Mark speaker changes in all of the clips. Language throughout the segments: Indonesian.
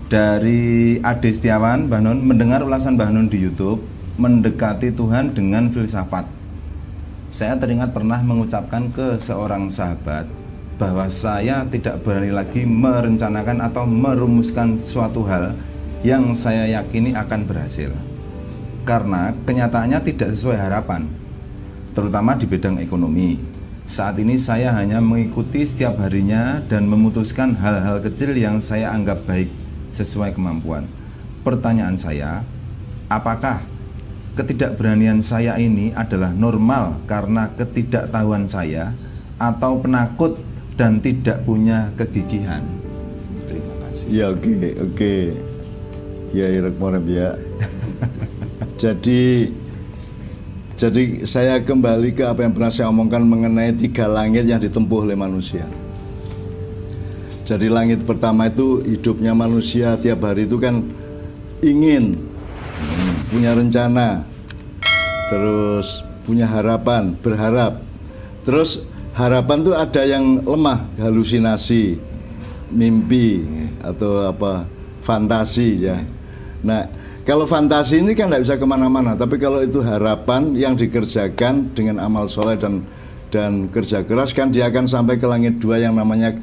Speaker 1: Dari Ade Setiawan, Mbah Nun, mendengar ulasan Mbah Nun di YouTube, mendekati Tuhan dengan filsafat. Saya teringat pernah mengucapkan ke seorang sahabat bahwa saya tidak berani lagi merencanakan atau merumuskan suatu hal yang saya yakini akan berhasil. Karena kenyataannya tidak sesuai harapan, terutama di bidang ekonomi. Saat ini saya hanya mengikuti setiap harinya dan memutuskan hal-hal kecil yang saya anggap baik sesuai kemampuan. Pertanyaan saya, apakah ketidakberanian saya ini adalah normal karena ketidaktahuan saya atau penakut dan tidak punya kegigihan? Terima kasih.
Speaker 2: Ya oke. Ya Irek ya. Jadi saya kembali ke apa yang pernah saya omongkan mengenai 3 langit yang ditempuh oleh manusia. Jadi langit pertama itu hidupnya manusia tiap hari itu kan ingin punya rencana, terus punya harapan, berharap. Terus harapan tuh ada yang lemah, halusinasi, mimpi atau apa, fantasi ya. Nah, kalau fantasi ini kan tidak bisa kemana-mana, tapi kalau itu harapan yang dikerjakan dengan amal soleh dan kerja keras kan dia akan sampai ke langit 2 yang namanya,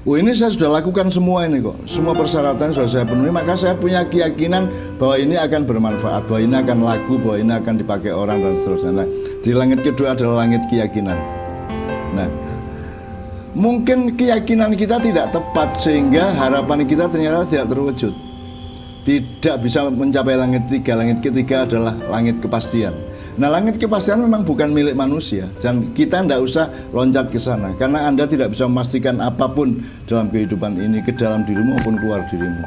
Speaker 2: oh ini saya sudah lakukan semua ini kok, semua persyaratan sudah saya penuhi, maka saya punya keyakinan bahwa ini akan bermanfaat, bahwa ini akan laku, bahwa ini akan dipakai orang dan seterusnya. Nah, di langit kedua adalah langit keyakinan. Nah, mungkin keyakinan kita tidak tepat sehingga harapan kita ternyata tidak terwujud, tidak bisa mencapai langit 3. Langit ketiga adalah langit kepastian. Nah, langit kepastian memang bukan milik manusia dan kita tidak usah loncat ke sana karena Anda tidak bisa memastikan apapun dalam kehidupan ini, ke dalam dirimu maupun keluar dirimu.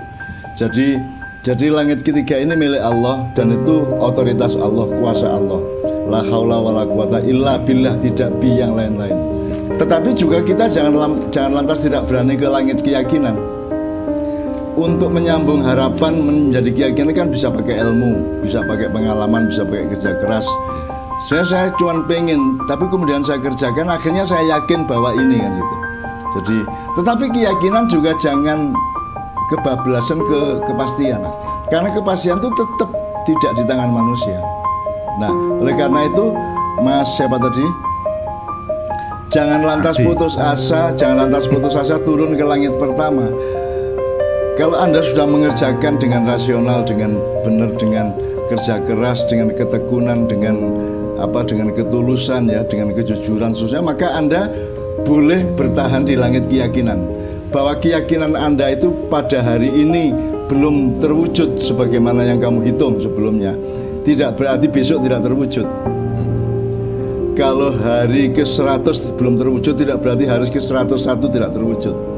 Speaker 2: Jadi langit ketiga ini milik Allah dan itu otoritas Allah, kuasa Allah. La haula wala quwata illa billah, tidak bi yang lain-lain. Tetapi juga kita jangan lantas tidak berani ke langit keyakinan. Untuk menyambung harapan menjadi keyakinan kan bisa pakai ilmu, bisa pakai pengalaman, bisa pakai kerja keras. Saya cuma pengen, tapi kemudian saya kerjakan, akhirnya saya yakin bahwa ini kan gitu. Jadi, tetapi keyakinan juga jangan kebablasan ke kepastian, karena kepastian itu tetap tidak di tangan manusia. Nah, oleh karena itu, Mas siapa tadi? Jangan lantas putus asa, turun ke langit pertama. Kalau Anda sudah mengerjakan dengan rasional, dengan benar, dengan kerja keras, dengan ketekunan, dengan ketulusan ya, dengan kejujuran khususnya, maka Anda boleh bertahan di langit keyakinan. Bahwa keyakinan Anda itu pada hari ini belum terwujud sebagaimana yang kamu hitung sebelumnya, tidak berarti besok tidak terwujud. Kalau hari ke-100 belum terwujud, tidak berarti hari ke-101 tidak terwujud.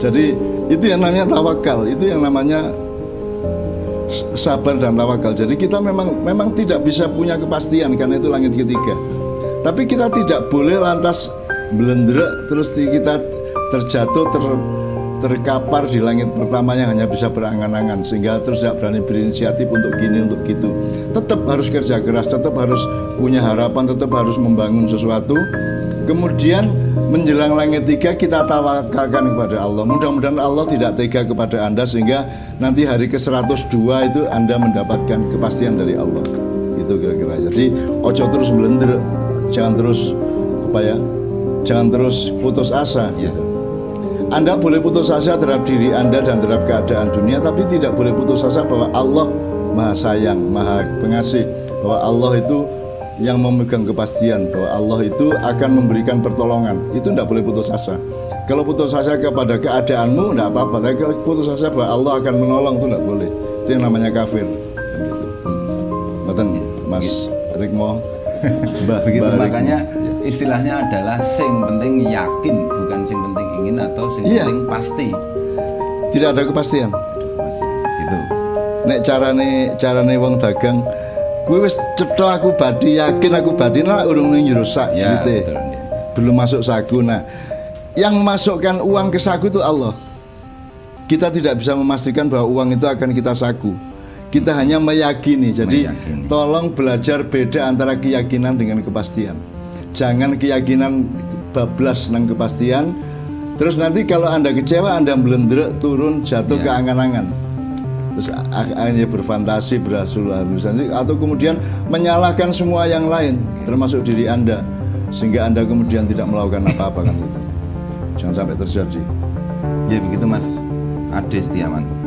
Speaker 2: Jadi itu yang namanya tawakal, itu yang namanya sabar dan tawakal. Jadi kita memang tidak bisa punya kepastian karena itu langit ketiga. Tapi kita tidak boleh lantas belendrek terus kita terjatuh terkapar di langit pertama yang hanya bisa berangan-angan sehingga terus tidak berani berinisiatif untuk gini untuk gitu. Tetap harus kerja keras, tetap harus punya harapan, tetap harus membangun sesuatu. Kemudian menjelang langit 3 kita tawakalkan kepada Allah. Mudah-mudahan Allah tidak tega kepada Anda sehingga nanti hari ke-102 itu Anda mendapatkan kepastian dari Allah. Itu kira-kira. Jadi ojo terus belender, jangan terus putus asa gitu. Anda boleh putus asa terhadap diri Anda dan terhadap keadaan dunia, tapi tidak boleh putus asa bahwa Allah Maha Sayang, Maha Pengasih, bahwa Allah itu yang memegang kepastian, bahwa Allah itu akan memberikan pertolongan. Itu tidak boleh putus asa. Kalau putus asa kepada keadaanmu tidak apa-apa, tapi kalau putus asa bahwa Allah akan menolong itu tidak boleh. Itu yang namanya kafir. Betul, Mas Rikmo.
Speaker 1: Begitu makanya istilahnya adalah sing penting yakin, bukan sing penting ingin atau sing penting pasti.
Speaker 2: Tidak ada kepastian.
Speaker 1: Gitu.
Speaker 2: Nek carane wong dagang, kuwi wis cetha aku badi, yakin aku badi, nah urung nyurusak
Speaker 1: ya,
Speaker 2: gitu. Belum masuk saku. Nah, yang memasukkan uang ke saku itu Allah. Kita tidak bisa memastikan bahwa uang itu akan kita saku. Kita hanya meyakini. Jadi tolong belajar beda antara keyakinan dengan kepastian. Jangan keyakinan bablas nang kepastian, Terus nanti kalau Anda kecewa, Anda melendrek, turun, jatuh ke angan-angan. Terus akhirnya berfantasi, berhalusinasi, atau kemudian menyalahkan semua yang lain, termasuk diri Anda, sehingga Anda kemudian tidak melakukan apa-apa kan gitu. Jangan sampai terjadi.
Speaker 1: Ya begitu Mas Ade Setiawan.